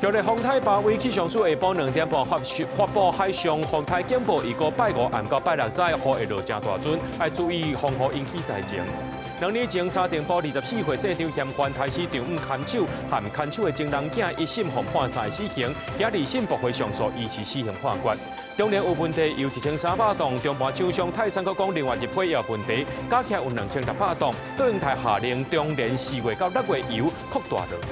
今日风台8位气象署下晡2点半发布海上风台警报，预告拜5暗到拜6早雨会落正大准，要注意风雨引起灾情。2年前，沙丁堡24岁市长嫌犯台市长看守和看守的情人囝一审被判3死刑，今日审驳回上诉，依次死刑判决。中年有问题，有1300栋，中盘厂商泰山阁讲另外一批也有问题，加起来有2600栋。对应台下令中年4月到6月油扩大落去。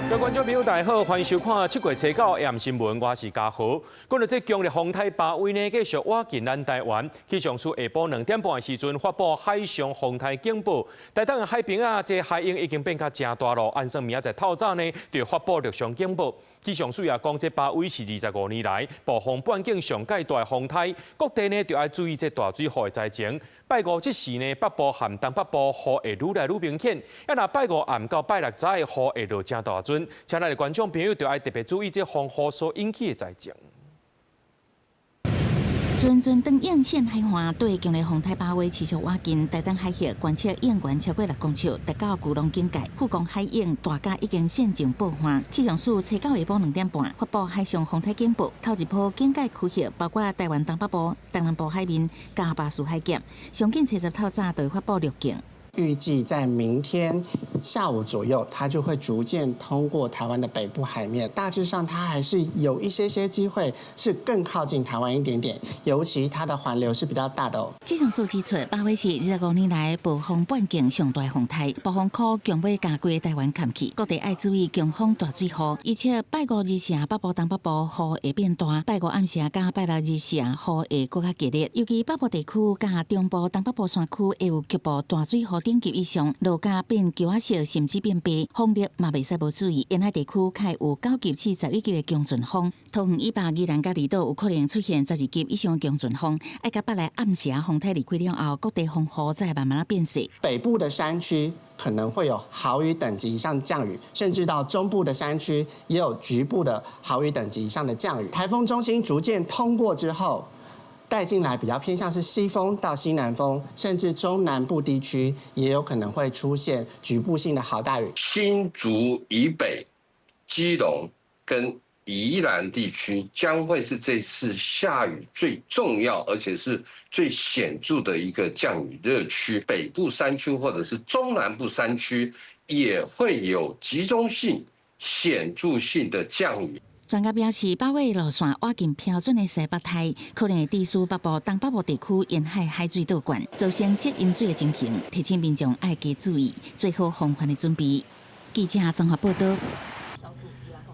各位观众朋友，大家好，欢迎收看7月初9 AM 新闻，我是嘉豪。讲到这强烈风台8位呢，继续挖进咱台湾。气象署下晡2点半的时阵发布海上风台警报，台东的海边啊，这海鹰已经变甲真大咯。按说明仔载透早呢，就发布陆上警报。气象署也讲，这8位是25年来暴风半径上界大的风台，各地呢就要注意这大水雨的灾情。拜5这时呢，北部和东北部雨会愈来愈明显，要若拜5暗到拜6早的雨会落正大准，请咱的观众朋友就要特别注意这风雨所引起的灾情。阵阵灯影现海花，对强烈风台8位持续挖近，台东海峡观测影源超过6公尺，达到巨龙境界。富江海鹰大家已经现情报换。气象署初9下晡2点半发布海上风台警报，头一波警戒区域包括台湾东北部、东南部海面、加巴士海峡，上紧初10透早就会发布6警。预计在明天下午左右，它就会逐渐通过台湾的北部海面。大致上，它还是有一些机会是更靠近台湾一点点，尤其它的环流是比较大的哦。气象署指出，8位是25年来暴风半径上大风台，暴风圈强要加规台湾坎去，各地要注意强风大水雨，而且拜5日时北部、东北部雨会变大，拜5暗时加拜6日时雨会更加激烈，尤其北部地区加中部、东北部山区会有局部大水雨。等级以上，路架变球仔色，甚至变白，风力嘛袂使无注意。沿海地区较有9级至11级的强阵风，桃园以北宜兰甲离岛有可能出现12级以上的强阵风。爱甲北来暗时风台离开了后，各地风雨再慢慢变细。北部的山区可能会有豪雨等级以上降雨，甚至到中部的山区也有局部的豪雨等级以上的降雨。台风中心逐渐通过之后，带进来比较偏向是西风到西南风，甚至中南部地区也有可能会出现局部性的豪大雨。新竹以北、基隆跟宜兰地区将会是这次下雨最重要而且是最显著的一个降雨热区。北部山区或者是中南部山区也会有集中性、显著性的降雨。专家表示，8月路线挖近标准的西北台，可能会致使北部、东北部地区沿海海水倒灌，造成积淹水的情形，提醒民众爱加注意，做好防范的准备。记者综合报道。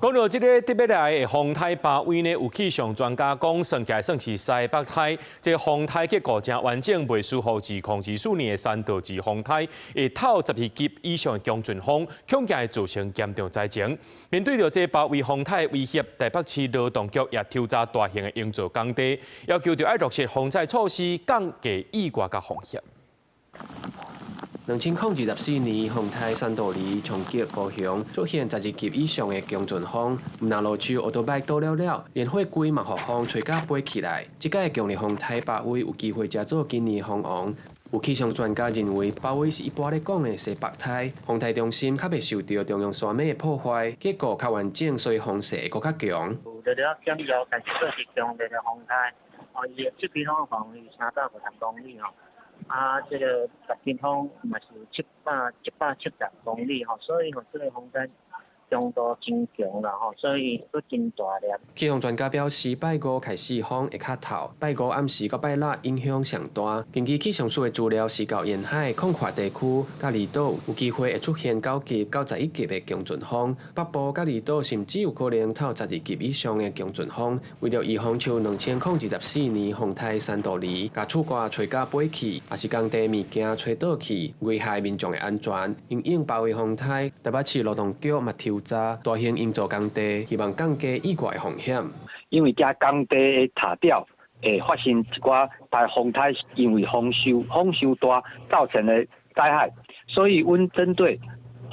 讲到这个特别来的风台8位呢，有气象专家讲，算起来算是西北台。这风台结构真完整，未输乎2014年的3度级风台，会透12级以上的强阵风，恐惊会造成严重灾情。面对着这8位风台威胁，台北市劳动局也抽查大型的营造工地，要求着要落实防灾措施，降低意外甲风险。2024年，风台3度2冲击高雄，出现12级以上的强阵风，唔但路区奥多麦倒了，连火龟嘛，予风吹甲飞起来。这届强烈风台8位有机会加做今年风王。有气象专家认为，8位是一般咧讲的西北台，风台中心较袂受到中央山脉的破坏，结构较完整，所以风势会更较强。有了降以后，开始算是强烈的风台，伊的7平方风是3到5公里吼。这个10平方嘛是770公里吼，所以这个风台强度真强啦吼，所以都真大粒。气象专家表示，拜5开始风会较透，拜5暗时到拜6影响上大。根据气象署的资料，是到沿海广阔地区甲离岛有机会会出现9级到11级的强阵风，北部甲离岛甚至有可能透12级以上的强阵风。为了预防像2024年风台3度2，甲厝瓜吹甲飞起，也是工地物件吹倒去，危害民众的安全。因应8位风台，台北市劳动局嘛抽查大型营造工地，希望降低意外风险。因为遮工地的塔吊会发生一寡台风台，因为风受大造成的灾害，所以阮针对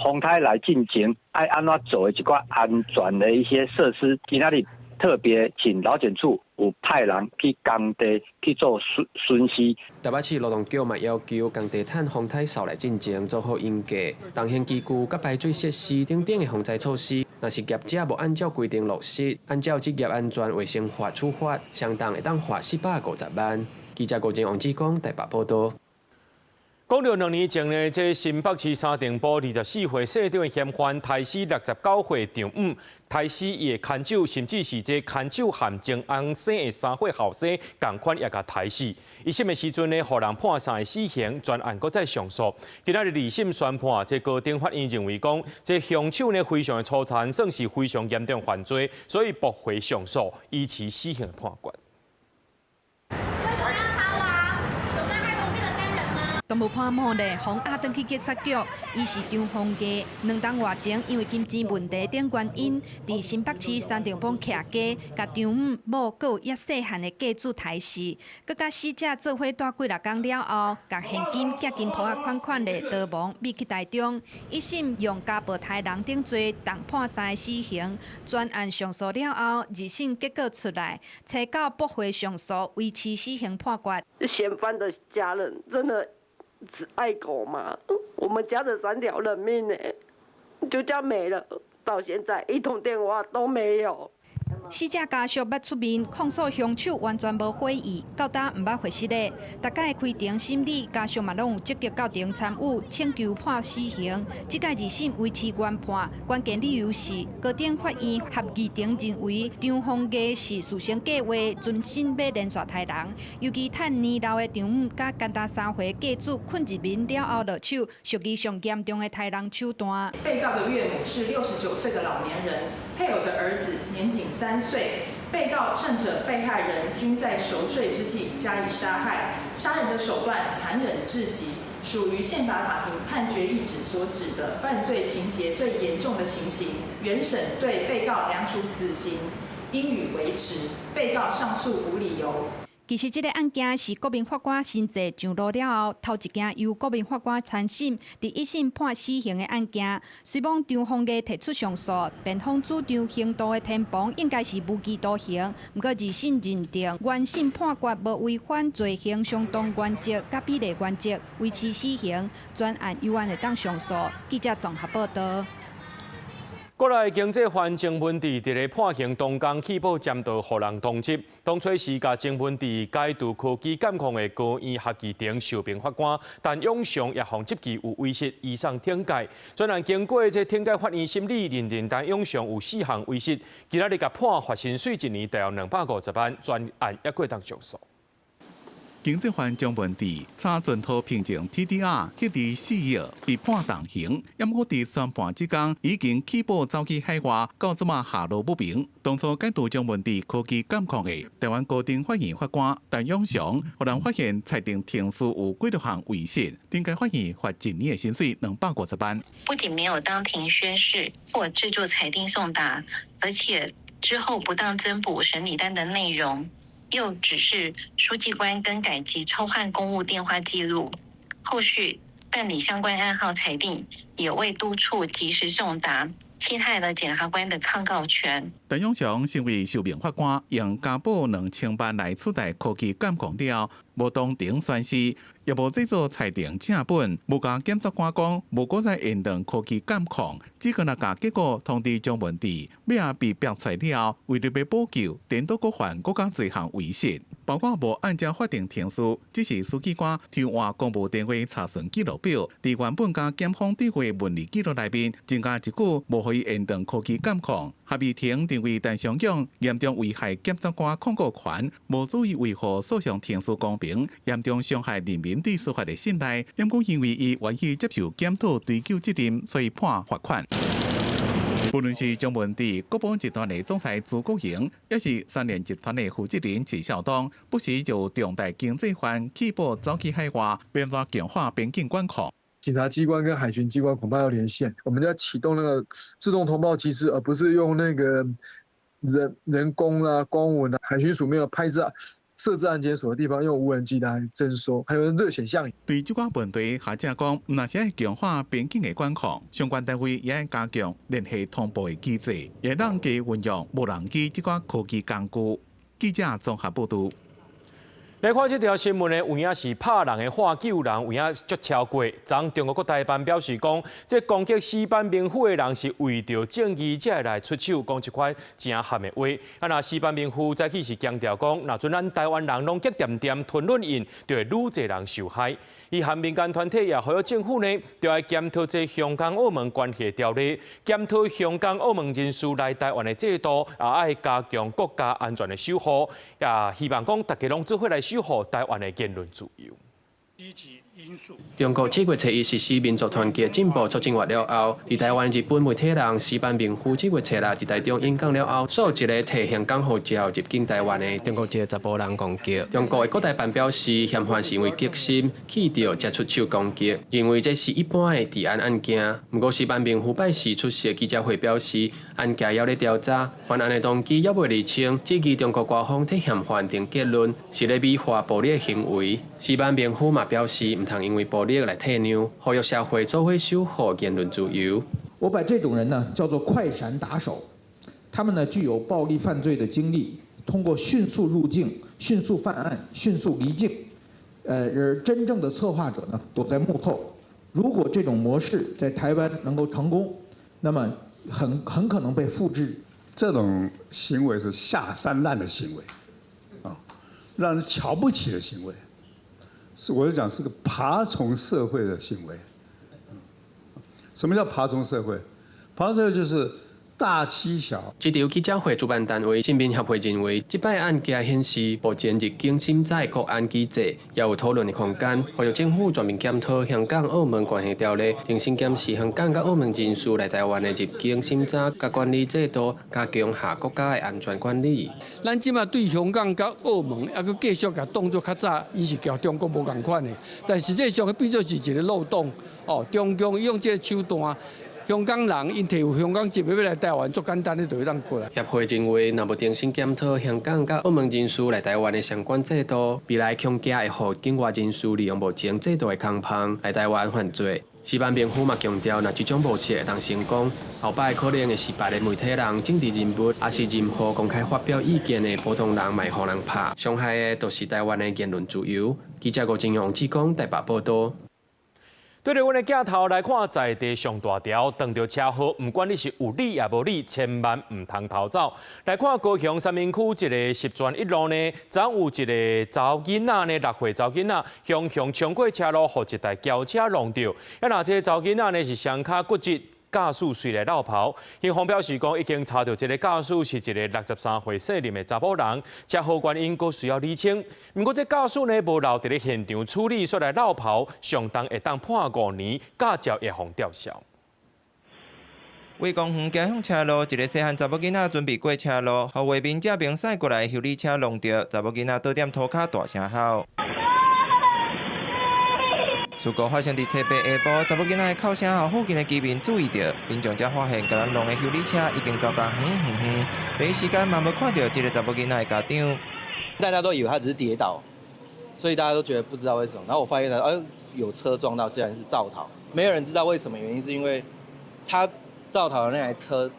风台来进行爱安怎做的一寡安全的一些设施，今仔日特别请劳检处有派人去工地去做巡视。台北市劳动局嘛要求工地趁风台扫来进前做好应价、动线基具、甲排水设施等等的防灾措施。若是业者无按照规定落实，按照职业安全卫生法处罚，相当会当罚450万。记者郭正王志光台北报道。讲到2年前呢，这新北市三重埔24岁市长的嫌犯杀死69岁丈母，杀死伊的牵手，甚至是这牵手含情翁生的3岁后生，同款也甲杀死。一审的时阵呢，互人判3个死刑，专案搁再上诉。今仔日2审宣判，这高等法院认为讲，这凶手呢非常的粗残，算是非常严重犯罪，所以驳回上诉，依持死刑的判决。全部判刑的从阿登去警察局，伊是张宏基。2档月前，因为金钱问题等原因，伫新北市三重埔徛家，甲丈母、某佮有约细汉的家主杀死，佮甲死者做伙待几6天了后，甲现金、价金铺款的逃亡，秘去台中。一审用家暴杀人等罪，同判3个死刑。专案上诉了后，2审结果出来，查到驳回上诉，维持死刑判决。嫌犯的家人真的只爱狗吗？我们家的3条人命呢，就这样没了，到现在一通电话都没有。死者家属捌出面控诉凶手完全无悔意，到今毋捌回实的。大家开庭审理，家属嘛拢有积极到庭参与，请求判死刑。这届2审维持原判，关键理由是高等法院合议庭认为张宏基是事先计划，存心要连续杀人，尤其趁年老的丈母甲简单3岁家主困入眠了后落手，属于上严重的杀人手段。被告的岳母是69岁的老年人，配偶的儿子年仅3岁。被告趁着被害人均在熟睡之际加以杀害，杀人的手段残忍至极，属于宪法法庭判决意旨所指的犯罪情节最严重的情形。原审对被告量处死刑，应予维持。被告上诉无理由。其实，这个案件是国民法官新制上路了后，头一件由国民法官参审，伫1审判死刑的案件。虽望张宏基提出上诉，辩方主张刑度的天磅应该是无期徒刑，不过2审认定原审判决无违反罪刑相当原则甲比例原则，维持死刑。专案有案会当上诉。记者综合报道。国内经济犯郑文治伫咧判刑当天起报占道，互人通缉。当初是甲郑文治解除科技监控的高院合议庭受评法官，但永祥也防执其有威胁，移送庭改。专案经过这庭改法院审理，认定但永祥有4项威胁，今仔日甲判罚薪水1年，大约250万。专案也过当上诉。经济犯郑文治查准托凭证 TDR 迄日4月被判重刑，因我伫宣判之天已经起步走去海外，到即马下落不明。当初解读郑文治科技监控的台湾高等法院法官陈永祥，互人发现裁定庭事有几多项违宪，庭改法院罚1年的薪水250万。不仅没有当庭宣誓或制作裁定送达，而且之后不当增补审理单的内容。又指示书记官更改及抽换公务电话记录，后续办理相关案号裁定，也未督促及时送达，侵害了检察官的抗告权。陈永祥身为受命法官，用家宝2000万来取代科技监控了，无当庭宣誓，也无制作裁定正本，无甲检察官讲，无搁再延长科技监控，只可甲结果通知郑文治，尾被标出了，为了要补救，颠倒搁犯搁较侪项违宪，包括无按照法定程序，只是书记官调换公务电话查询记录表，伫原本甲检方对话文字记录内面，增加一句无可以延长科技监控。合议庭认为陈尚勇严重危害检察官控告权，无注意维护诉讼程序公平，严重伤害人民对司法的信赖。因故认为伊愿意接受检讨追究责任，所以判罚款。无论是郑文治、国宝集团的总裁朱国营，也是3联集团的负责人齐孝东，不时就重大经济犯起步走去海外，变作强化边境管控。警察机关跟海巡机关恐怕要连线，我们要启动那个自动通报机制，而不是用那个人工啊、光文啊。海巡署没有拍摄设置安检所的地方，用无人机来征收，还有热显像。对这个问题，学者讲，那是要强化边境的管控，相关单位也要加强联系通报的机制，也让其运用无人机这个科技工具。记者综合报道。来看这条新闻呢，有影是拍人的化救人，有影足超过。昨中国国台办表示讲，这攻击西班兵夫的人是为着正义才会来出手，讲一款正悍的话。那西班兵夫早起是强调讲，若阵咱台湾人拢结点点吞论印，就会愈侪人受害。伊和民间团体也呼吁政府呢，就要检讨这香港澳门关系条例，检讨香港澳门人士来台湾的制度，也爱加强国家安全的守护，也希望讲大家拢做伙来守护台湾的言论自由。中国7月7日实施民族团结进步促进法了后，伫台湾日本媒体人石板明夫7月7日伫台中演讲了后，所一个提香港护照入境台湾的中国籍查甫人攻击。中国的国台办表示，嫌犯是因为激心气到才出手攻击，认为这是一般的治安案件。不过石板明夫拜时出席记者会表示，案件还在调查，犯案的动机还未厘清，指记中国官方替嫌犯定结论是咧美化暴力的行为。石板明夫嘛表示，唔通因为暴力来退让，呼吁社会做伙守护言论自由。我把这种人呢叫做快闪打手，他们呢具有暴力犯罪的经历，通过迅速入境、迅速犯案、迅速离境，而真正的策划者呢躲在幕后。如果这种模式在台湾能够成功，那么很可能被复制。这种行为是下三滥的行为，让人瞧不起的行为。我就讲是个爬虫社会的行为。什么叫爬虫社会？爬虫社会就是大欺小。这条记者会主办单位新民协会认为，这摆案件显示，目前入境审查的国安机制也有讨论的空间，呼吁政府全面检讨香港澳门关系条例，重新检视香港甲澳门人士来台湾的入境审查甲管理制度，加强下国家的安全管理。咱即马对香港甲澳门还佫继续甲当作较早，伊是交中国无共款的，但实际上变做是一个漏洞。中共用这个手段。香港人因摕有香港籍要来台湾，足简单的就会当过来。协会认为，若无重新检讨香港甲澳门人士来台湾的相关制度，未来恐惊会互境外人士利用目前制度的空隙来台湾犯罪。石板兵夫嘛强调，若这种模式会当成功，后摆可能会是别的媒体人、政治人物，也是任何公开发表意见的普通人，卖互人拍。伤害的都是台湾的言论自由。记者吴金勇、志光台北报道。对着阮的镜头来看，在地上大条，撞到车祸，不管你是有理也无理，千万唔通逃走。来看高雄三民区一个十全一路呢，昨有一个查囡仔呢，6岁查囡仔向冲过车路，互一台轿车撞到。那这查囡仔呢是双脚骨折。驾驶随来绕跑，警方表示讲已经查到这个驾驶是一个63岁姓林的查甫人，车祸原因佫需要厘清。不过这驾驶呢无留伫咧现场处理，说来绕跑，上当会当判5年，驾照也互吊销。为公园行向车路，一个细汉查某囡仔准备过车路，后画面正边驶过来修理车撞到，查某囡仔倒点涂骹大声吼。事故发生伫车北下晡，查某囡仔的哭声后，附近的居民注意到，民众才发现，甲人弄的修理车已经走到远。第一时间嘛无看到这个查某囡仔的家长。大家都以为他只是跌倒，所以大家都觉得不知道为什么。然后我发现有车撞到，竟然是肇逃，没有人知道为什么，原因是因为他肇逃的那台车，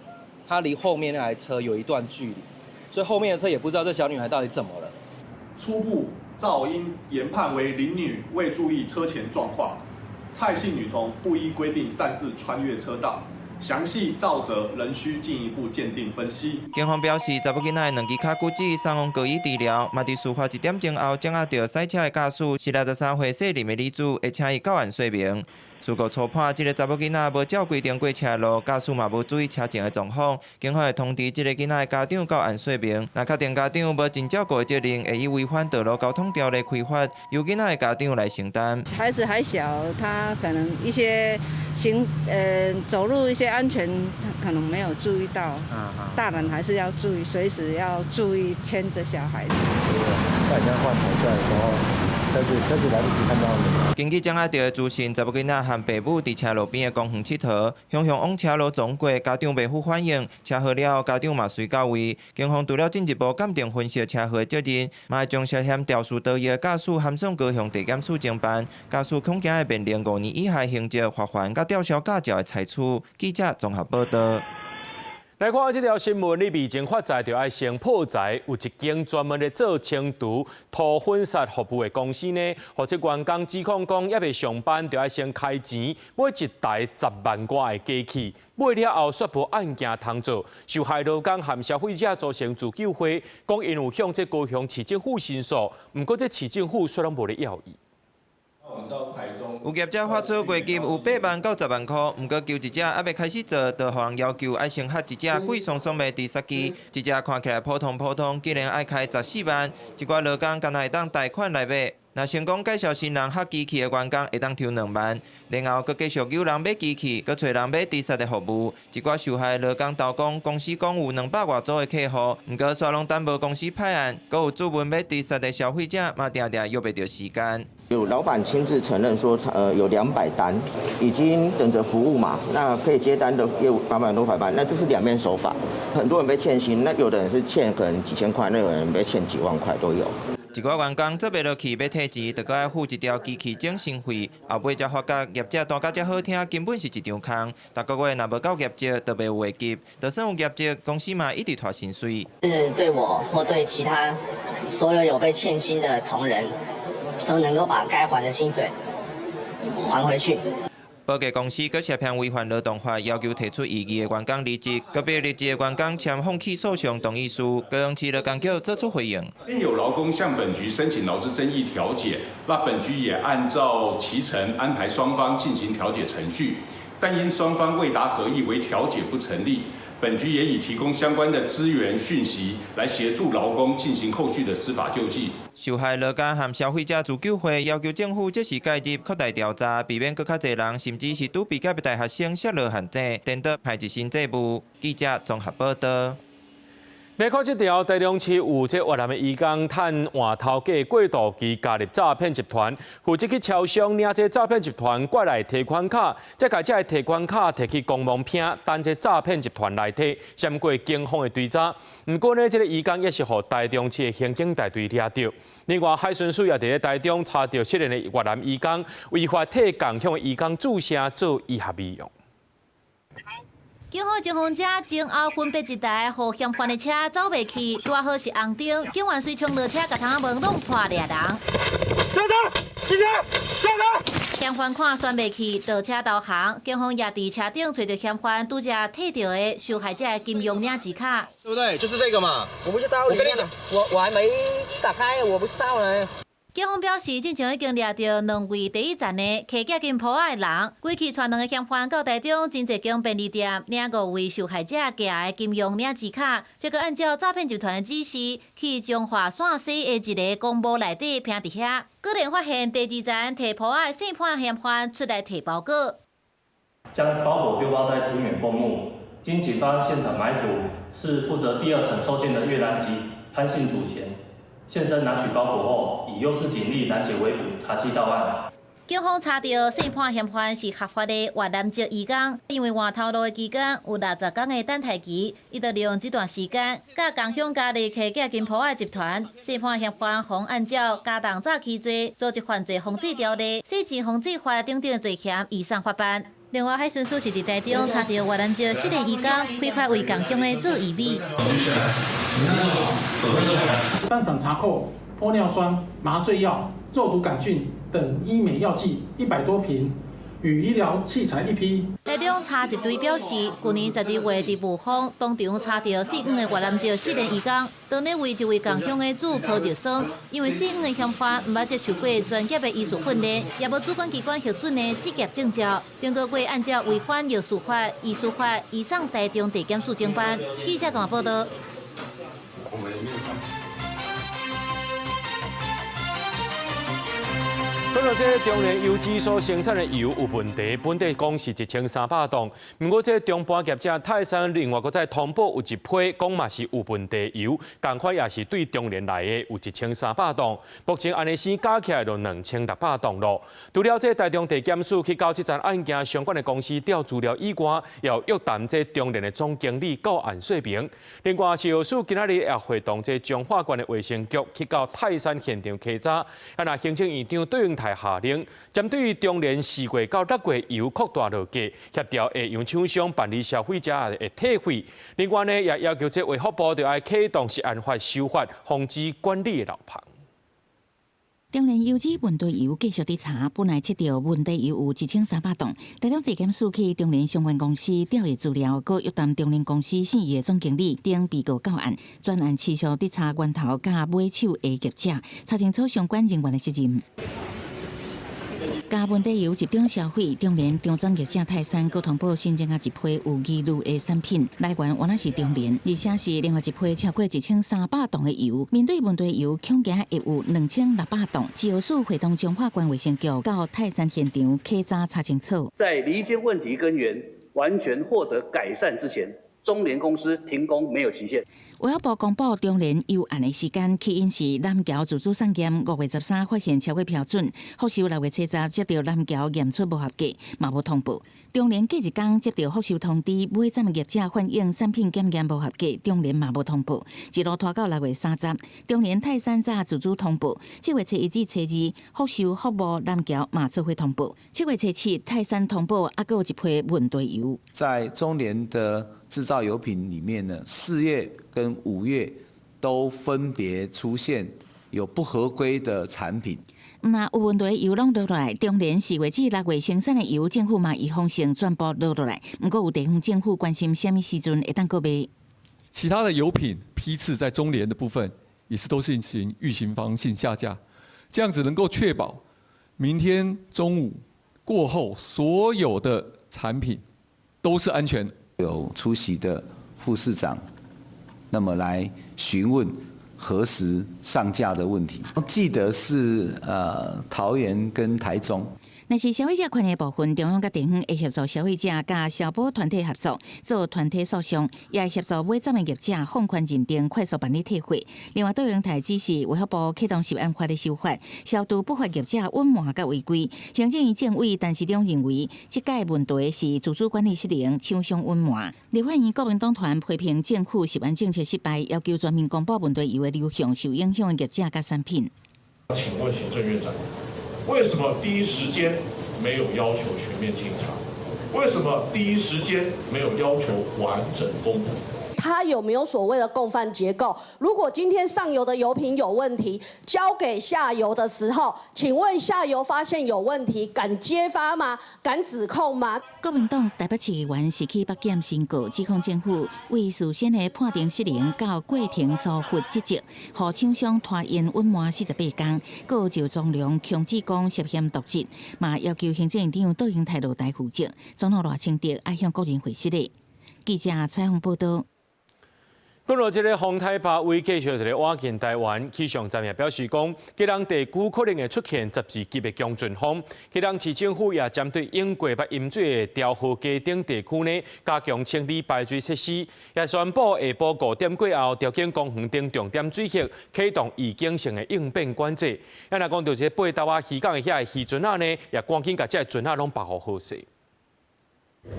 他离后面那台车有一段距离，所以后面的车也不知道这小女孩到底怎么了。初步肇因研判为林女未注意车前状况，蔡姓女童不依规定擅自穿越车道，详细肇责仍需进一步鉴定分析。警方表示，查某囡仔2支脚骨折，送往各医治疗，嘛伫事发1点钟后掌握到赛车的驾驶是63岁姓林的女子，会请伊到案说明。事故初判，这个查某囡仔无照规定过车路，驾驶嘛无注意车前的状况，警方会通知这个囡仔的家长到案说明。若确定家长无尽照顾的责任，会以违反道路交通条例开罚，由囡仔的家长来承担。孩子还小，他可能一些走路一些安全可能没有注意到，大人还是要注意，随时要注意牵着小孩子。在人家换头下的时候。开始来不及看到了。根据掌握到的资讯，查某囡仔和爸母伫车路边的公园佚佗，向往车路撞过，家长袂负反应，车祸了后家长嘛随到位。警方除了进一步鉴定分析车祸的责任，嘛会将涉嫌肇事逃逸的驾驶函送高雄地检署侦办，驾驶恐惊会面临5年以下刑责、罚款、甲吊销驾照的裁处。记者综合报道。来看这条新闻，你未经发财就要先破财。有一间专门咧做清除土粉砂服务的公司呢，或者员工指控讲，还未上班就要先开钱，买一台10万块的机器，买了后宣布案件通做。受害劳工和消费者组成自救会，讲因有向这高雄市政府申诉，不过这市政府却拢无咧要伊。 有业者发出月金有8万到10万块，不过求一只还未开始做，就互人要求要先学一只贵松松的第3机，一只看起来普通，竟然要开14万，一寡劳工敢若会当贷款来买。若成功介绍新人学机器的员工，会当抽2万，然后佮继续有人买机器，佮找人买第3的服务。一寡受害劳工投讲，公司讲有200多组的客户，不过煞拢等无公司派案，佮有注文买第3的消费者，嘛定约袂到时间。 有老板亲自承认说，有200单，已经等着服务嘛。那可以接单的业务800多班，那这是两面手法。很多人被欠薪，那有的人是欠可能几千块，那有人被欠几万块都有。一寡员工做袂落去要退钱，就搁要付一条机器整新费，后尾才发觉业者单价遮好听，根本是一场空。逐个月若无够业绩，就袂有业绩。就算有业绩，公司嘛一直拖薪水。是对我或对其他所有被欠薪的同仁，都能够把该还的薪水还回去。 保洁公司搁涉嫌违反劳动法，要求提出异议的员工离职。个别离职的员工签放弃诉讼同意书，高雄市劳工局作出回应。另有劳工向本局申请劳资争议调解，那本局也按照其程安排双方进行调解程序，但因双方未达合意，为调解不成立。 本局也已提供相关的资源讯息，来协助劳工进行后续的司法救济。受害劳工和消费者自救会要求政府即时介入，扩大调查，避免更较侪人，甚至是拄毕业的大学生涉入陷阱，颠倒害一身债务。记者综合报道。 来看这条，台中市有这越南的移工趁换头家过渡期加入诈骗集团，负责去超商领这诈骗集团过来提款卡，再把这提款卡摕去公墓片，等这诈骗集团来提，闪过警方的追查。不过呢，这个移工也是互台中市的刑警大队抓到。另外，海巡署也伫咧台中查到7名的越南移工违法替共向的移工注射做医学美容。 警方侦防车前后分别一台互嫌犯的车走袂去，拄好是红灯，警员随冲落车，甲窗仔门弄破掠人。下车！下车！嫌犯看选袂去，倒车投降。警方也伫车顶找到嫌犯拄则摕到的受害者的金融领钱卡，对不对？就是这个嘛。我不知道，我跟你讲，我还没打开，我不知道呢。 警方表示，进前已经掠到2位第一站的客家金铺仔的人，规气传2个嫌犯到台中真济间便利店领5位受害者寄来的金融领钱卡，这个按照诈骗集团的指示，去彰化线西的一个公墓内底拼伫遐，果然发现第2站提铺仔姓潘嫌犯出来提包裹，将包裹丢包在偏远公墓，经警方现场埋伏，是负责第2层收件的越南籍潘姓主嫌。 现身拿取包裹后，以诱使警力拦截围捕，查缉到案。警方查到姓潘嫌犯是合法的越南籍移工，因为换头路的期间有60天的等待期，伊就利用这段时间，甲共享加入客家金铺仔集团。姓潘嫌犯逢按照加重诈欺罪、组织犯罪防治条例、洗钱防治法等等罪嫌移送法办。另外，海巡署是伫台中查到越南籍7名移工，开发为共享的做义美。 当场查扣玻尿酸、麻醉药、肉毒杆菌等医美药剂100多瓶，与医疗器材1批。台中查一队表示，去年12月伫雾峰当场查到4名的越南籍4名移工，当日为一位共乡的主抱着伤，因为4名的嫌犯毋捌接受过专业的医术训练，也无主管机关核准的职业证照，中国会按照违反药事法、医师法移送台中地检署侦办。记者综合报道。 讲到这中联油脂所生产的油有问题，本地讲是1300吨，不过这中半业者泰山另外搁在通报有一批讲嘛是有问题油，同款也是对中联来的有1300吨，目前安尼先加起来就2600吨咯。除了这台中地检署去到这桩案件相关的公司调资料以外，也有约谈这中联的总经理到案说明。另外，市药署今仔日也会同这彰化县的卫生局去到泰山现场稽查，那行政院长对应台。台下令，针对中联4月到6月油扩大落价，协调下游厂商办理消费者的退费。另外呢，也要求这卫福部要启动是按法修法，防止管理的漏棚。中联油脂问题油继续调查，本来测到问题油有1300吨。台中地检署去中联相关公司调阅资料，搁约谈中联公司4月总经理等被告到案，专案持续调查源头甲买手的业者，查清楚相关人员的责任。加问题油集中消费，中联中产业者泰山搁通报新增一批有疑虑的产品，来源原来是中联，而且是另外一批超过1300吨的油。面对问题油恐惊约有2600吨，自由署会同中华关卫生局到泰山现场稽查查清楚。在厘清问题根源，完全获得改善之前，中联公司停工没有期限。卫福部公布中联油案的时间，起因是南桥自主产检5月13发现超过标准，复修6月70接到南桥验出无合格，嘛无通报。中联隔一天接到复修通知，买站业者反映产品检验无合格，中联嘛无通报，一路拖到6月30，中联泰山早自主通报。7月1至2复修服务南桥嘛做回通报。7月7泰山通报，还有一批问题油。在中联的制造油品里面呢，4月跟5月都分别出现有不合规的产品。那有问题油拢落落来，中联4月至6月生产的油，政府嘛预防性全部落落来。不过有地方政府关心什么时阵会当购买？其他的油品批次在中联的部分也是都进行预防防性下架，这样子能够确保明天中午过后所有的产品都是安全。有出席的副市长，那么来询问何时上架的问题。记得是桃园跟台中。若是消费者权益部分，中央甲地方会协助消费者甲消保团体合作，做团体诉讼，也会协助买站的业者放宽认定，快速办理退货。另外，对阳台指示卫福部启动10按法的修法，消除不法业者隐瞒甲违规。行政院政委陈时中认为，这届问题是自主管理失灵，厂商隐瞒。立法院国民党团批评政府10按政策失败，要求全面公布问题油的流向、受影响的业者甲产品。请问行政院长，为什么第一时间没有要求全面清查？为什么第一时间没有要求完整公布？它有没有所谓的共犯结构？如果今天上游的油品有问题，交给下游的时候，请问下游发现有问题，敢揭发吗？敢指控吗？国民党台北市议员是去北检申告，指控政府为事先的判定失灵到过程疏忽职责，互厂商拖延隐瞒48天，各就总量强制讲涉嫌渎职，嘛要求行政院长杜英泰落台负责。总统赖清德爱向国人回释的。记者采访报道。讲到这个风台巴威继续一个瓦近台湾，气象站也表示讲，吉朗地区可能会出现12级的强阵风。吉朗市政府也针对英过北饮水的调河街等地区呢，加强清理排水设施，也宣布下晡5点过后，条件公园等重点水域启动预警性的应变管制。也若讲到这八斗仔渔港的遐个渔船仔呢，也赶紧把这船仔拢保护好势。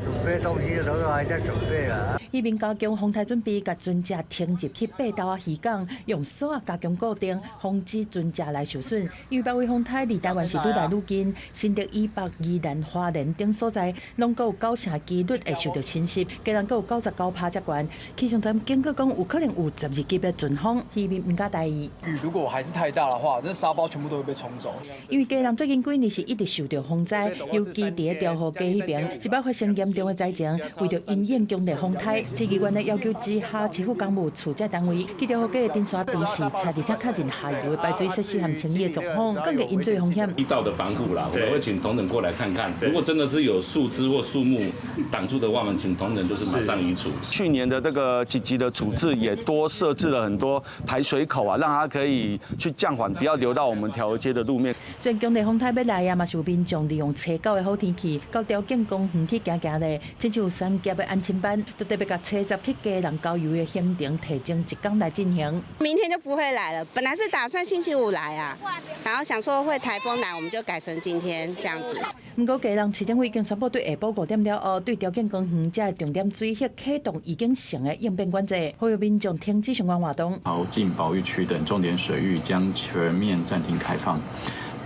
准备东西都还在准备啦。渔民加强防台准备，甲船只停入去八斗仔渔港，用锁啊加强固定，防止船只来受损。因为北威风台离台湾是愈来愈近，新竹以北、宜兰、花莲等所在，拢有9成几率会受到侵袭，加上有99%才悬。气象站警告讲，有可能有12级的阵风，渔民唔敢大意。雨如果还是太大的话，那沙包全部都会被冲走。因为家人最近几年是一直受到风灾，尤其伫调河街迄边，是爆发生严重的灾情。为着因应强烈风台，市议员的要求之下，市府公务处这单位去调河街的顶沙地势，查而且确认下游的排水设施和清理的状况，更加引水风险。地道的防护啦，我们会请同仁过来看看。如果真的是有树枝或树木挡住的话，我们请同仁就是马上移除。去年的这个几级的处置也多设置了很多排水口啊，让它可以去降缓，不要流到我们调河街的路面。虽然强烈风台要来啊，嘛是有民众利用初9的好天气，到条件公园去行行嘞，亲像有3级的安亲班，都特别甲初10去家人郊游的行程提前1天来进行。明天就不会来了，本来是打算星期5来啊，然后想说会台风来，我们就改成今天这样子。不过，家人市政府已经宣布对下晡5点了后，对条件公园这重点水域启动已经成的应变管制，呼吁民众停止相关活动。豪进保育区等重点水域将全面暂停开放，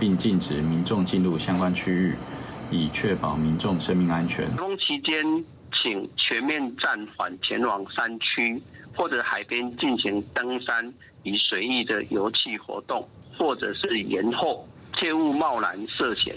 并禁止民众进入相关区域，以确保民众生命安全。台风期间，请全面暂缓前往山区或者海边进行登山与水域的游憩活动，或者是延后，切勿贸然涉险。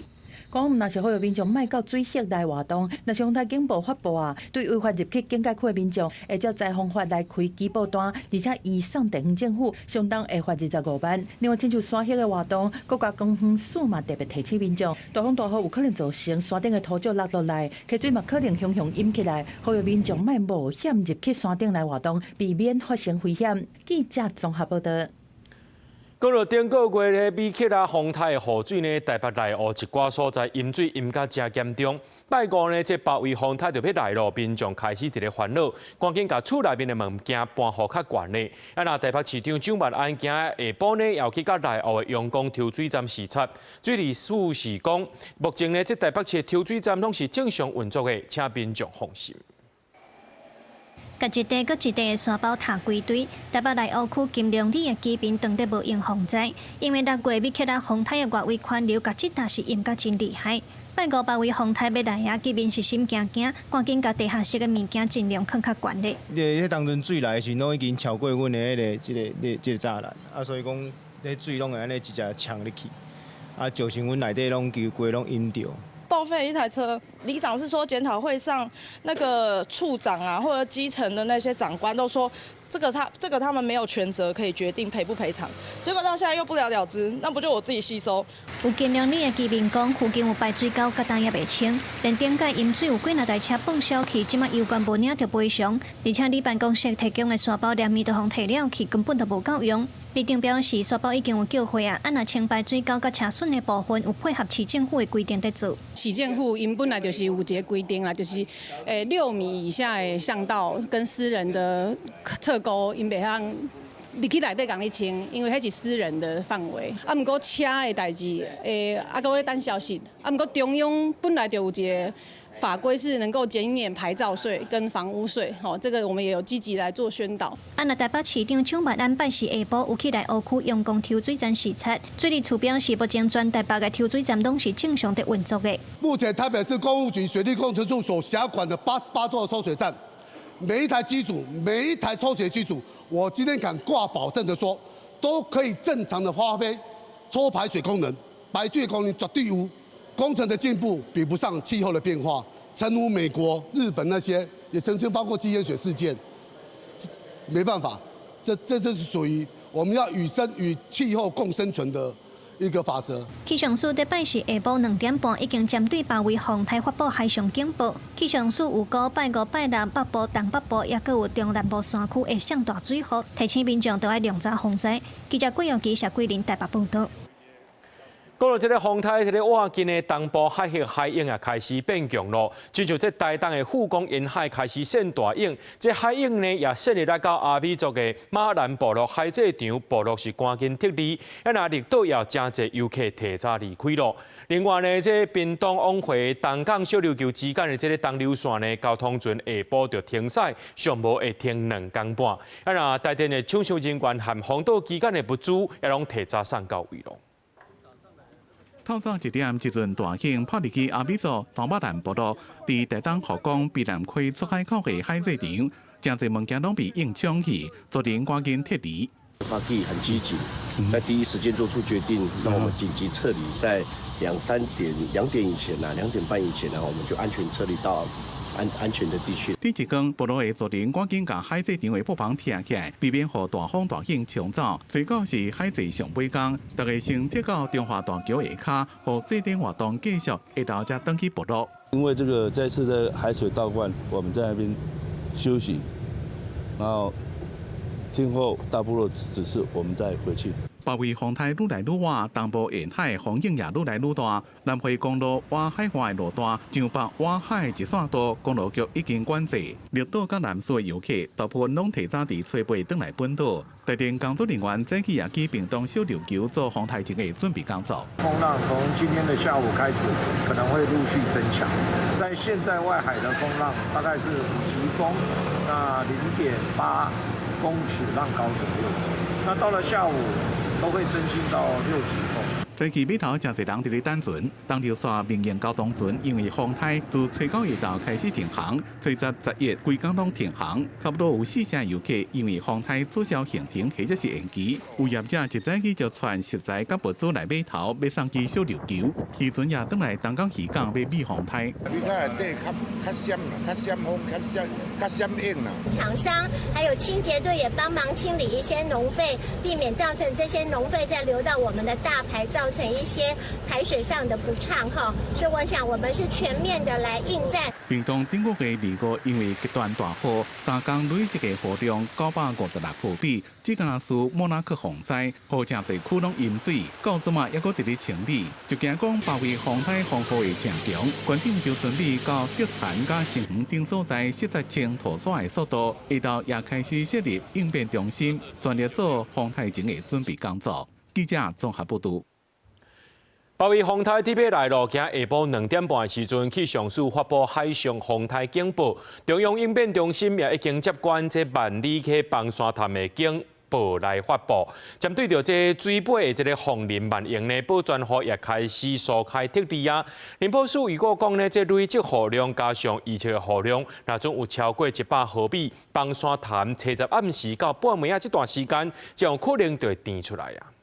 讲若是呼吁民众莫到水域内活动，若是风台警报发布啊，对违法入去境界区的民众，会照在方法来开举报单，而且移送地方政府，相当会罚25万。另外，亲像山域的活动，国家公园署嘛特别提醒民众，大风大雨有可能造成山顶的土石落来，溪水嘛可能汹涌淹起来，呼吁民众莫冒险入去山顶来活动，避免发生危险。记者综合报道。到了顶个月咧，美克啊风台的雨水呢，台北内湖一寡所在淹水淹甲真严重。拜五呢，这包围风台就要来咯，民众开始伫咧烦恼，赶紧把厝内面的物件搬好较悬咧。啊，那台北市长蒋万安今下晡呢，要去甲内湖的阳光抽水站视察。水利署是讲，目前呢，这台北市的抽水站拢是正常运作的，请民众放心。甲一地搁一地的沙包塔归堆，台北内湖区金龙里的居民当得无用防灾，因为6月美克拉风台的外围环流，甲这搭是淹甲真厉害。拜五包围风台要来啊，居民是心惊惊，赶紧甲地下室的物件尽量放较悬咧。迄当阵水来时，拢已经超过阮的迄个栅栏，啊，所以讲，迄水拢会安尼直接呛入去，啊，造成阮内底拢规规拢淹着。报废一台车，里长是说检讨会上那个处长啊，或者基层的那些长官都说，这个他们没有权责可以决定赔不赔偿，结果到现在又不了了之，那不就我自己吸收？有金龙里的居民讲，附近有排水沟，甲单也袂清，连顶界淹水有几若台车放小去，即马有关无领着赔偿，而且里办公室提供的沙包连面都互摕了去，根本就无够用。市长表示，沙包已经有叫回啊，若清排水沟甲车损的部分有配合市政府的规定在做。市政府因本来就是有一个规定啦，就是6米以下的巷道跟私人的侧沟，因袂通入去内底共你清，因为迄是私人的范围。啊，毋过车的代志，啊，搁咧等消息。啊，毋过中央本来就有一个法规是能够减免牌照税跟房屋税，这个我们也有积极来做宣导。那台北市长蒋万安办事下晡有去来湖区阳光抽水站视察，水利署表示，目前全台北的抽水站拢是正常的运作的。目前台北市公务局水利工程处所辖管的88座抽水站，每一台机组、每一台抽水机组，我今天敢挂保证的说，都可以正常的发挥抽排水功能，排水功能绝对有。工程的进步比不上气候的变化，诚如美国、日本那些也曾经包括基淹水事件，没办法，这是属于我们要与气候共生存的一个法则。气象署在拜四下晡2点半已经针对包围风台发布海上警报。气象署有告拜5、拜6北部、东北部，也佫有中南部山区会上大水雨，提醒民众都要量早防灾。记者郭耀基、谢桂林台北报道。讲到这个风台，这个瓦近的东部海域海涌也开始变强咯。就像这台东的富公沿海开始现大涌，这海涌呢也渗入来到阿美族的马兰部落海祭场，部落是赶紧撤离。那绿岛也真侪游客提早离开咯。另外呢，这屏东往回东港小琉球之间的这个东流线呢，交通船下晡就停驶，上无会停2天半。那台电的抢修人员和防岛期间的物资也拢提早送到位咯。透早1点，一阵大型跑入去阿美族东马兰部落，伫台东河港碧南区出海口的海祭场，真侪物件拢被硬抢去，做人赶紧撤离。发地很积极，在第一时间做出决定，让我们紧急撤离，在2点以前2点半以前我们就安全撤离到安全的地区。天一光，部落的族人赶紧把海祭场的木棚拆起来，避免和大风大影冲走。最到是海祭上尾工，大家先贴到中华大桥下骹，和祭典活动继续，下昼才登去部落。因为这个这次的海水倒灌，我们在那边休息，然后今后大部落指示我们再回去。包围风台愈来愈晚，东部沿海风影也愈来愈大。南回公路挖海外的路段，上北挖海一线道公路局已经管制。绿岛甲南苏的游客大部分拢提早伫初八返来本岛。台电工作人员早起也去屏东小琉球做风台前的准备工作。风浪从今天的下午开始可能会陆续增强，在现在外海的风浪大概是5级风，那0.8公尺浪高左右。那到了下午都会增进到6级风。早起码头真侪人伫咧等船，东条线民营交通船因为风台自初9月头开始停航，初10、10月规工拢停航，差不多有4成游客因为风台取消行程或者是延期。有业者一早起就传食材甲物资来码头，要送去小琉球，渔船也转来东港渔港要避风台。你看内底较闪啦，较闪风，较闪硬啦。厂商还有清洁队也帮忙清理一些农废，避免造成这些农废再流到我们的大排，造成一些排水上的不畅哈。所以我想我们是全面的来应战。屏东顶个月2月因为极端大雨，3天累积的雨量956毫米，只敢是莫纳克洪灾，好真侪区拢淹水，到即嘛还阁伫咧清理，就惊讲包围风台风雨会正强，县长就准备到竹田甲城隍等所在设置清土沙的速度，下昼也开始设立应变中心，全力做风台前的准备工作。记者综合报道。包围风台伫要来咯，今下晡2点半的时阵，气象署发布海上风台警报，中央应变中心也已经接管这万里溪崩山潭的警报来发布。针对着这水尾的这个风林万应呢，保全户也开始疏开撤离啊。林保署如果讲呢，这累积雨量加上预测的雨量，那总有超过100毫米，崩山潭初10暗时到半暝啊这段时间，就有可能就会填出来啊。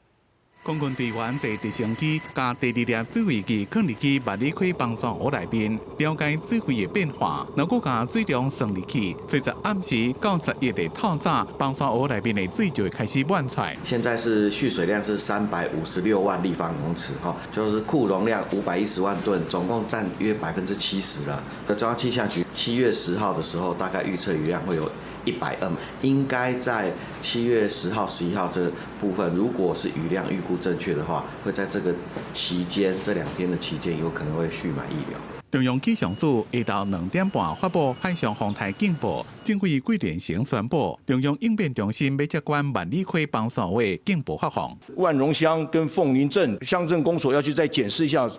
公军队员在直升机加第2粒指挥机放入去万里溪崩山湖内面，了解水位的变化，然后将水量算入去，随着暗时到11的透早，崩山湖内面的水就会开始满出来。现在是蓄水量是356万立方公尺，就是库容量510万吨，总共占约70%了。中央气象局7月10号的时候，大概预测雨量会有100M，应该在7月10号、11号这部分，如果是雨量预估正确的话，会在这个期间，这2天的期间，有可能会蓄满溢流。中央气象署下昼2点半发布海上风台警报，政府桂田城宣布，中央应变中心要接管万里溪崩山湖的警报发放。万荣乡跟凤林镇乡镇公所要去再检视一下，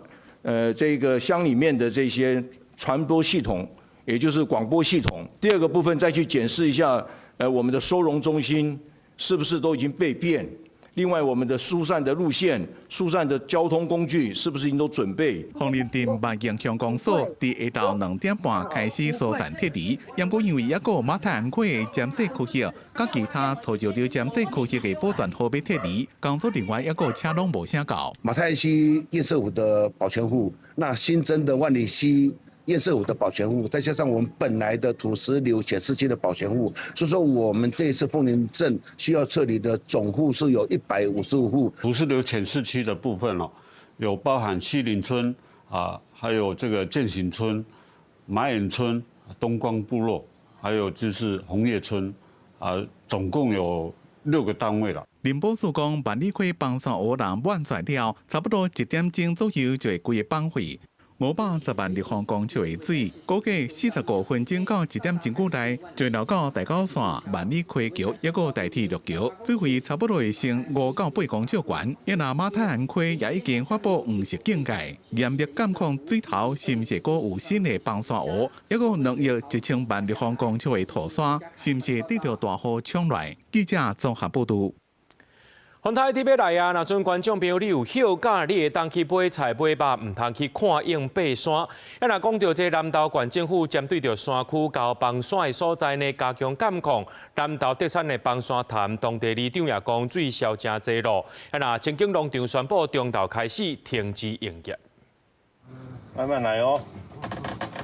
这个乡里面的这些传播系统。也就是广播系统。第2个部分再去检视一下，我们的收容中心是不是都已经被变？另外，我们的疏散的路线、疏散的交通工具是不是已经都准备？凤林镇万影乡公所在下昼2点半开始疏散撤离，不过因为还有马太安区的尖细区域，甲其他拖着了尖细区域的保全户要撤离，工作人员还有车拢无啥到。马太溪堰塞湖的保全户，那新增的万里溪堰塞湖的保全户，再加上我们本来的土石流显示区的保全户，所以说我们这一次凤林镇需要撤离的总户是有155户。土石流显示区的部分有包含西林村还有这个建行村、马眼村、东光部落，还有就是红叶村总共有6个单位了。林保署讲，万里溪崩山湖人满载了，差不多1点钟左右就会规个崩毁。510万立方公尺的水，估计45分钟到1点钟久内，就流到大高线、万里溪桥，还有大铁路桥，水位差不多会升5到8公尺悬。因那马太安区也已经发布黄色警戒，严密监控水头是毋是阁有新的崩山湖，还有2亿1000万立方公尺的土沙，是毋是得到大雨冲来？记者综合报道。风台伫要来啊！若阵观众朋友你有休假，你会当去买菜买肉，唔通去看影爬山。若讲到这南投县政府针对着山区高崩山的所在呢，加强监控。南投德山的崩山潭，当地里长也讲水消真济咯。若前景农场宣布中昼开始停止营业。慢慢来哦。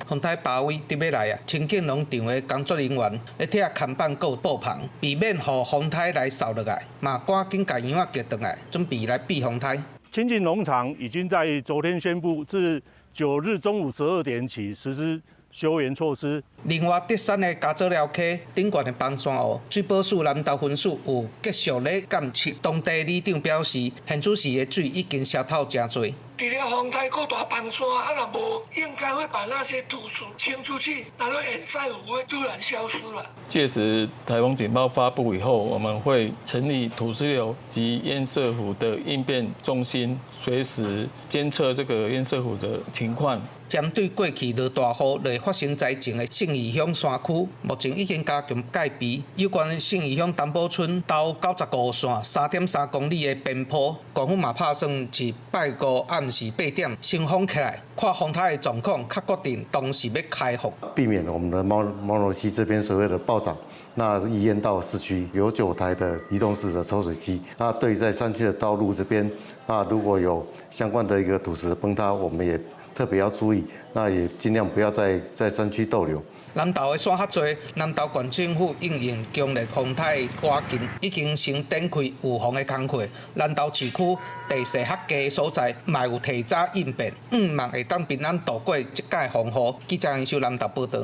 风台包围伫要来啊！清境农场的工作人员咧贴看板告布棚，避免互风台来扫落来，嘛赶紧把羊仔叫回来，准备来避风台。清境农场已经在昨天宣布，自9日中午12点起实施休园措施。另外，德山的加佐寮溪顶悬的崩山湖，水保署南投分署有继续咧监测。当地里长表示，现此时的水已经消透真多。除了风台够大崩山，啊，若无应该会把那些土石清出去，然后掩晒湖会突然消失了。届时台风警报发布以后，我们会成立土石流及堰塞湖的应变中心，随时监测这个堰塞湖的情况。针对过去落大雨来发生灾情的信义乡山区，目前已经加强戒备。有关信义乡丹宝村到95号线3.3公里的边坡，官方嘛打算是拜五暗时8点先封起来，看风台的状况，才决定当时要开放。避免我们的猫罗溪这边所谓的暴涨，那移延到市区，有9台的移动式的抽水机。那对于在山区的道路这边，那如果有相关的一个土石崩塌，我们也特别要注意，那也尽量不要在山区逗留。南投的山较多，南投县政府应用强烈风台的刮近，已经先展开预防的工作。南投市区地势较低的所在，嘛有提早应变，望会当平安度过这届风雨。记者杨秀南投报道。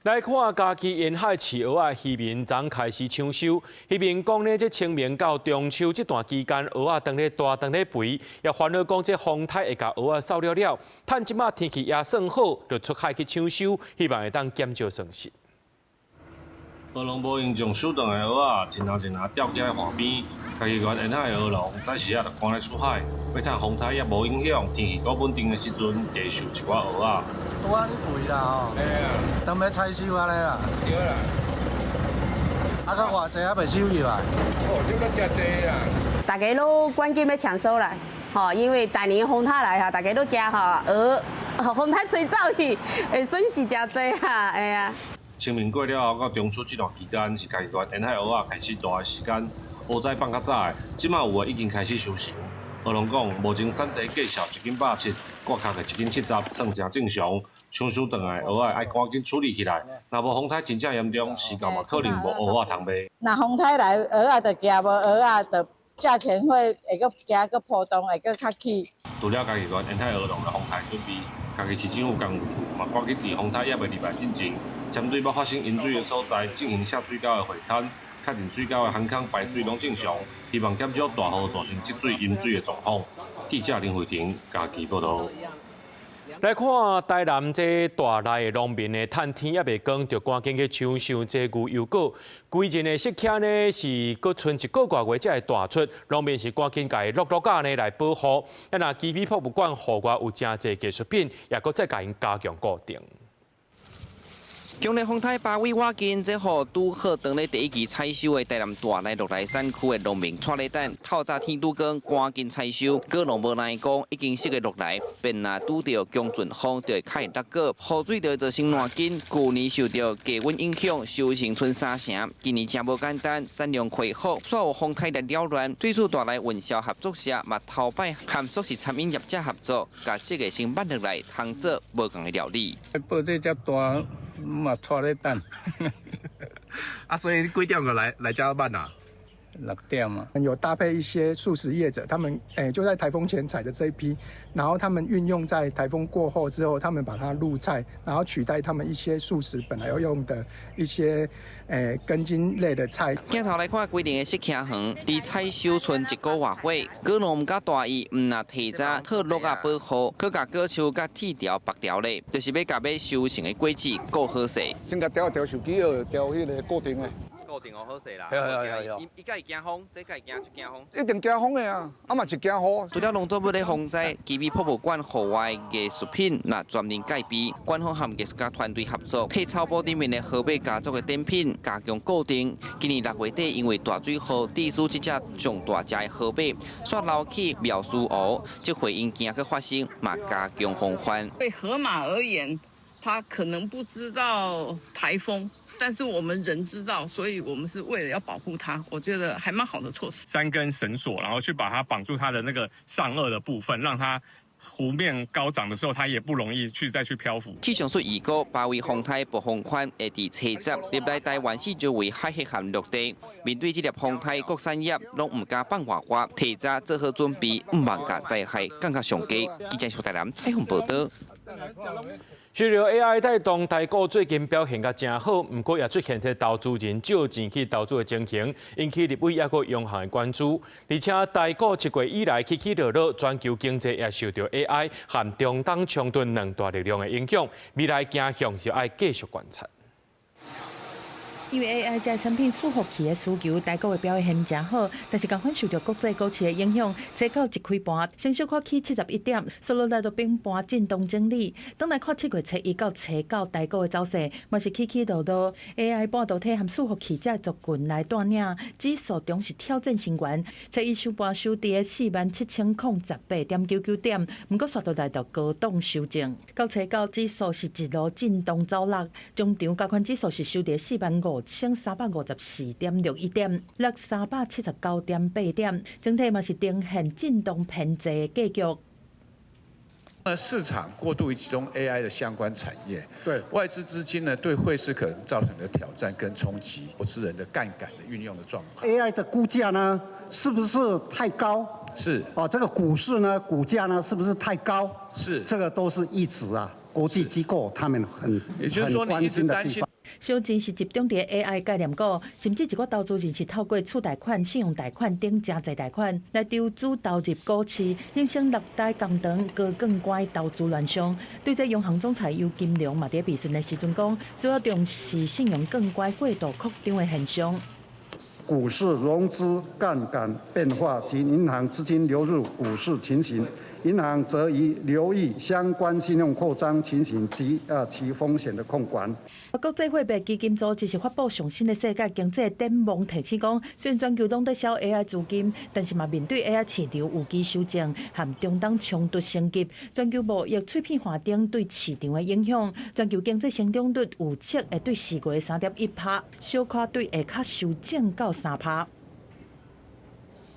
来看嘉义沿海市蚵仔渔民昨开始抢收，渔民讲呢，这清明到中秋这段期间，蚵仔当咧大当咧肥，也烦恼讲这风台会甲蚵仔扫了了。趁即马天气也算好，就出海去抢收，希望会当减少损失。蚵农无用将收档的蚵仔一拿吊起来岸边，嘉义县沿海的蚵农早时啊就赶来出海，要趁风台也无影响，天气够稳定的时阵，加收一寡蚵仔。蚵仔你肥啦吼，当要采收安尼啦。对啦。啊，搁偌济还未收入来。哦，这个真济啦。大家都赶紧要抢收来，吼，因为大年风台来哈，大家都惊吼蚵，风台吹走去，会损失真济哈，哎呀。清明过了后，到中秋这段期间是嘉义县沿海蚵仔开始大的时间，蚵仔放较早的，即马有的已经开始收成。蚵农讲，目前产地计数1斤170，挂壳的1斤70，算真正常。抢收回来蚵仔爱赶紧处理起来，若无风台真正严重，时间嘛可能无蚵仔通卖。那风台来，蚵仔就惊，无蚵仔就价钱会搁惊搁波动，会搁较起。除了嘉义县沿海蚵农的风台准备，嘉义市政府工务处嘛赶紧伫风台也未入来进前，针对要发生淹水的所在进行下水沟的会勘，确认水沟的涵坑排水拢正常，希望减少大雨造成积水淹水的状况。记者林慧婷嘉义报道。来看台南这大内的农民呢，趁天也未光，就赶紧去抢收这牛油果。规阵的适期呢是搁剩1个多月才会大出，农民是赶紧甲伊落架呢来保护。那基比博物馆户外有真侪艺术品，也搁再甲因加强固定。强烈风台包围我近，这雨拄好当咧第一期采收的台南大内落来山区的农民带咧等，透早天拄光，赶紧采收。果农无奈讲，已经适个落来，便若拄到强阵风，就会开落果，雨水就会造成烂根。去年受到低温影响，收成剩3成。今年真无简单，产量恢复，煞有风台来扰乱。对此大内运销合作社嘛头摆和熟食餐饮业者合作，甲适个先办落来，通做无共的料理。报这只大。嘛，拖咧等，啊，所以几点个来加班啊？6点嘛。有搭配一些素食业者，他们就在台风前采的这一批，然后他们运用在台风过后之后，他们把它入菜，然后取代他们一些素食本来要用的一些根茎类的菜。镜头来看规定的适期园，离采收剩1个月火，果农唔甲大意，唔若提早套落啊保护，佮甲果树甲铁条绑条咧，就是要甲要收成的果子顾好势。先甲调手机哦，调迄个固定的。固定好势啦。系。伊敢会惊风，这敢会惊风。一定惊风的啊，嘛是惊雨。除了农作物的防灾，基比博物馆户外艺术品那专门改编，馆方和艺术家团队合作，替草埔顶面的河北家族的展品加强固定。今年6月底，因为大水后地书这只上大只的河北，煞捞起苗苏湖，这回因惊去发生，嘛加强防范。对河马而言，它可能不知道台风。但是我们人知道，所以我们是为了要保护它，我觉得还蛮好的措施。3根绳索，然后去把它绑住它的那个上颚的部分，让它湖面高涨的时候，它也不容易再去漂浮。气象署预告，包围风台暴风圈会伫7集，入来台湾四周围海黑含陆地。面对这粒风台，各产业拢唔敢放外话，提早做好准备，唔望甲灾害更加上加。记者苏台南采访报道。随着 AI 带动台股最近表现甲真好，不过也出现在投资人借钱去投资的情形，引起立委也个央行的关注。而且台股7月以来起起落落，全球经济也受到 AI 和中东冲突两大力量的影响，未来走向就要继续观察。因为 AI 这产品伺服器的需求，台股的表现真好，但是刚好受到国际股市的影响，早到一开盘，先小看起71点，收落来到平盘震动整理。等来看7月初1到初9台股的走势，嘛是起起落落。AI 半导体和伺服器这族群来带领，指数中是挑战新高。初一收盘收跌47018.99点，不过刷到来到高档修正。到初9指数是一路震动走落，中场加权指数是收跌45354.61点，落379.8点，整体嘛是呈现震动偏济的格局。市场过度于集中 AI 的相关产业，对外资资金呢，对汇市可能造成的挑战跟冲击，投资人的杠杆的运用的状况。AI 的估价呢，是不是太高？是。这个股市呢，股价呢，是不是太高？是。这个都是一直国际机构他们也就是说，你一直担心。小钱是集中在 AI 概念股，甚至一个投资人是透过储贷款、信用贷款等真侪贷款来投资投入股市，衍生6大工程高更乖投资乱象。对这央行总裁尤金龙嘛在备询的时阵讲，需要重视信用更乖过度扩张的现象。股市融资杠杆变化及银行资金流入股市情形。银行则宜留意相关信用扩张情形及其风险的控管。国际货币基金组织是发布上新的世界经济展望，提醒讲，虽然全球拢在烧 AI 资金，但是嘛面对 AI 市场有机修正和中东冲突升级，全球贸易碎片化等对市场的影响，全球经济成长率预测会对4月3.1%，小可对下卡修正到3%。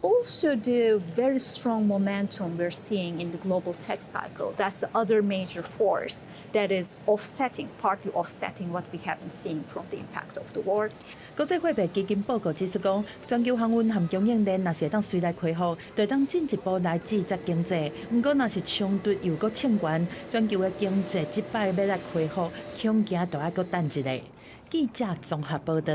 Also, the very strong momentum we're seeing in the global tech cycle, that's the other major force that is partly offsetting what we have been seeing from the impact of the war. 国际货币基金报告指出讲，全球航运和供应链若是当随来恢复，就当进一步来支持经济。不过，若是冲突又搁升悬，全球的经济即摆要来恢复，恐惊就要搁等一下。记者综合报道。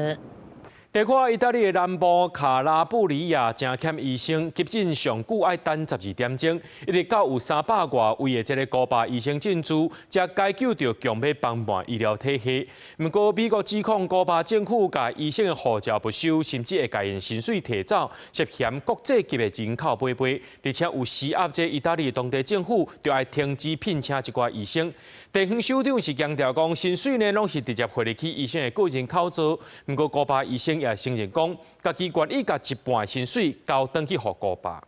来看意大利的南部卡拉布里亚，正欠医生急诊上久要等12点钟，一直到有300多位的这个古巴医生进驻，才解救到强要帮忙医疗体系。不过，美国指控古巴政府甲医生的护照不收，甚至会甲因薪水提走，涉嫌国际级的人口买卖，而且有施压这意大利当地政府，就要停止聘请一寡医生。地方首长是强调讲，薪水呢拢是直接汇入去医生的个人口座。不过，古巴医生也承认讲，家己愿意甲一半薪水交转去给古巴。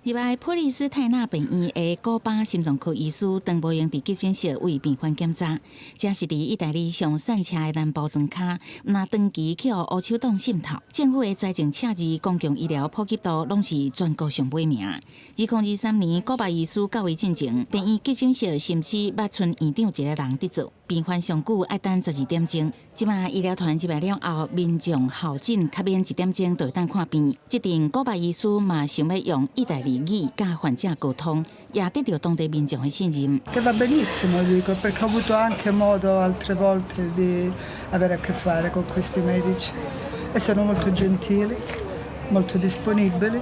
入来普利斯泰纳病院的古巴心脏科医师邓伯英伫急诊室为病患检查，这是伫意大利上散车的南部庄卡，那长期去互乌手党渗透，政府的财政赤字、公共医疗普及度拢是全国上尾名。2023年，古巴医师到位进前，病院急诊室甚至捌剩院长一个人伫做，病患上久要等12点钟。即马医疗团入来了后，民众候诊较免1点钟就等看病。这阵古巴医师嘛想要用意大利语甲患者沟通，也得到当地民众的信任。Che va benissimo, dico, perché ho avuto anche modo altre volte di avere a che fare con questi medici e sono molto gentili, molto disponibili.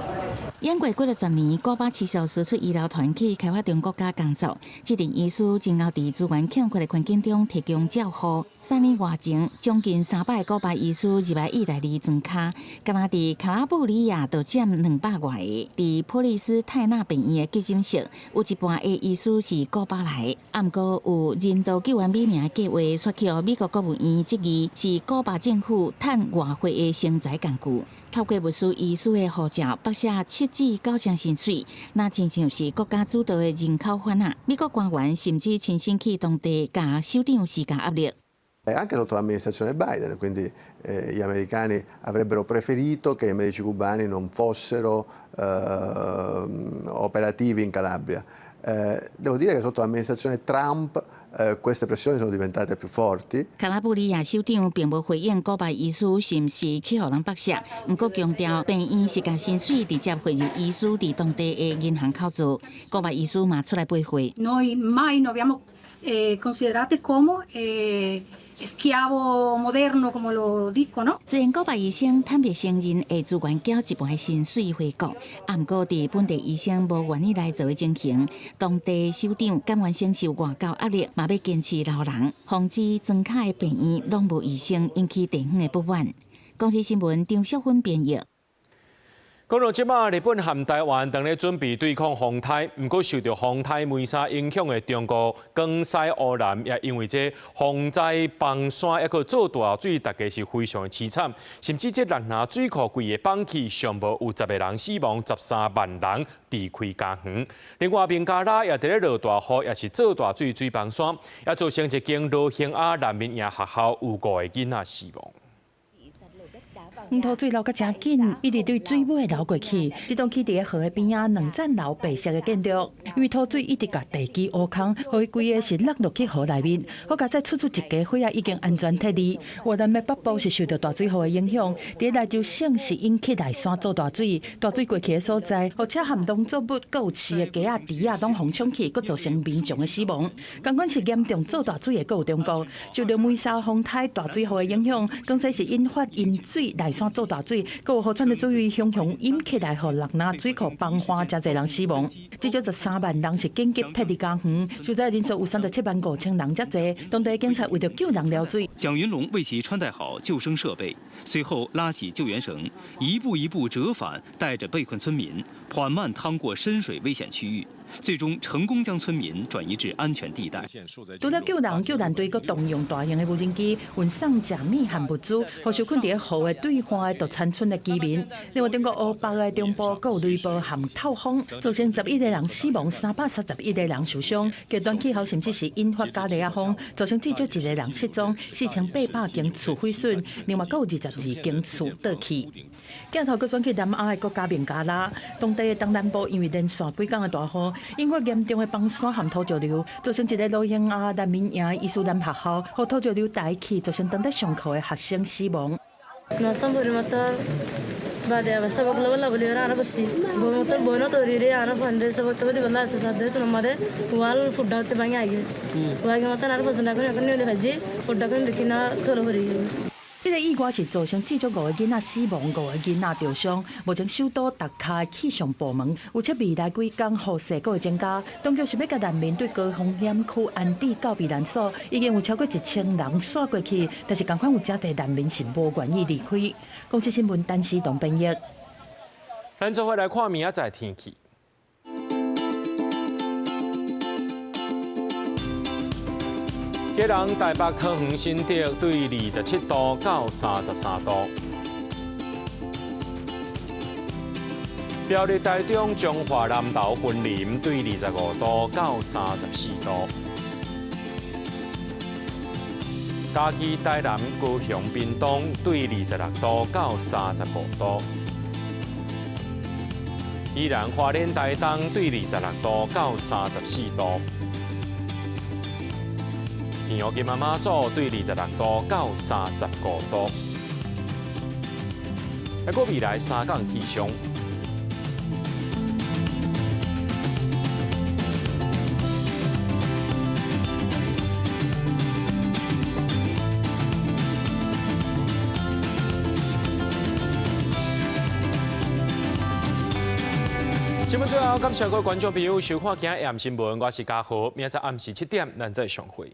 演过60年，古巴持续输出医疗团去开发中国家工作。这阵医师正后伫资源欠缺的环境中提供照护。3年外前，将近300个古巴医师入来意大利庄卡，敢若伫卡拉布里亚就占200外个。伫普利斯泰纳病院的急诊室，有一半的医师是古巴来，啊，毋过有人道救援美名计划刷去予美国国务院质疑是古巴政府趁外汇的生财工具。透过无需医师的护照，绑下7至9成薪水，那亲像是国家主导的人口贩啊！美国官员甚至亲身去当地，甲首长施加压力。Anche sotto l'amministrazione Biden, quindi gli americani avrebbero preferito che i medici cubani non fossero operativi in Calabria. Devo dire che sotto l'amministrazione Trump queste pressioni sono diventate più forti. 卡拉布里亚首长并无回应古巴医师是毋是去互人绑架，不过强调病院是将薪水直接汇入医师伫当地的银行口座。古巴医师嘛出来背会。Noi mai non abbiamo considerate como schiavo moderno, come lo dicono。虽然国外医生坦白承认会自愿缴一半薪水回国，不过伫本地医生无愿意来做的情形，当地首长甘愿承受外交压力，嘛要坚持留人，防止庄卡的病院拢无医生，引起地方的不满。公司新闻张淑芬编译。讲到即马，日本和台湾正咧准备对抗风台，不过受到风台梅沙影响的中国江西乌兰，也因为这风灾崩山，抑去做大水，大家是非常的凄惨。甚至这兰拿水库规个崩起，上无有10个人死亡，13万人离开家园。另外，孟加拉也伫咧落大雨，也是做大水，水崩山，也造成一间罗兴亚难民营学校有5个囡仔死亡。土水流甲真紧，一直对水尾流过去。这栋起伫个河的边仔2层楼白色的建筑，因为土水一直甲地基挖空，互伊规个是落入去河内面。好佳在出一家伙仔已经安全脱离。越南的北部是受到大水河的影响，伫内州省是引起内山做大水，大水过去的所在，而且含农作物、搁有饲的鸡仔、猪仔拢洪冲去，搁造成民众的死亡。尽管是严重做大水的，搁有中国，受到梅沙风台大水河的影响，更说是引发淹水内山做大水，搁有河川的水位汹涌淹起来，互6拿水库崩花，真侪人死亡。至少13万人是紧急脱离家园，受灾人数有37万5千人，遮侪。当地警察为了救人了水，蒋云龙为其穿戴好救生设备，随后拉起救援绳，一步一步折返，带着被困村民缓慢趟过深水危险区域。最终成功将村民转移至安全地带。除了救人，救援队阁动用大型的无人机运送食米和物资，互受困伫河的对岸的独产村的居民。另外，中国乌北的中部阁有雷暴和透风，造成11个人死亡，331个人受伤。极端气候甚至是引发加雷亚风，造成至少1个人失踪，4800间厝毁损，另外阁有22间厝倒去。镜头阁转去南亚的国家孟加拉，当地的东南部因为连续几天的大雨，引发严重的崩山和土石流，造成一个罗兴亚难民营伊斯兰学校，和土石流带去，造成当地上课的学生死亡。这个意外是造成至少5个囡仔死亡，5个囡仔受伤。目前首都达卡的气象部门预测未来几天雨势阁会增加。当局是要甲难民对高风险区安置到避难所，已经有超过1000人刷过去，但是同款有真侪难民是无愿意离开。公司新闻陈时栋编译。咱做伙来看明仔载天气。基隆、台北、桃园、新竹对27度到33度；苗栗、台中、彰化、南投、云林对25度到34度；嘉义、台南、高雄、屏东对26度到35度；宜兰、花莲、台东对26度到34度。平湖金马马祖对26度到35度。还过未来3天气象。新闻最后，感谢各位观众朋友收看今日暗新闻，我是嘉豪，明仔暗时7点咱再相会。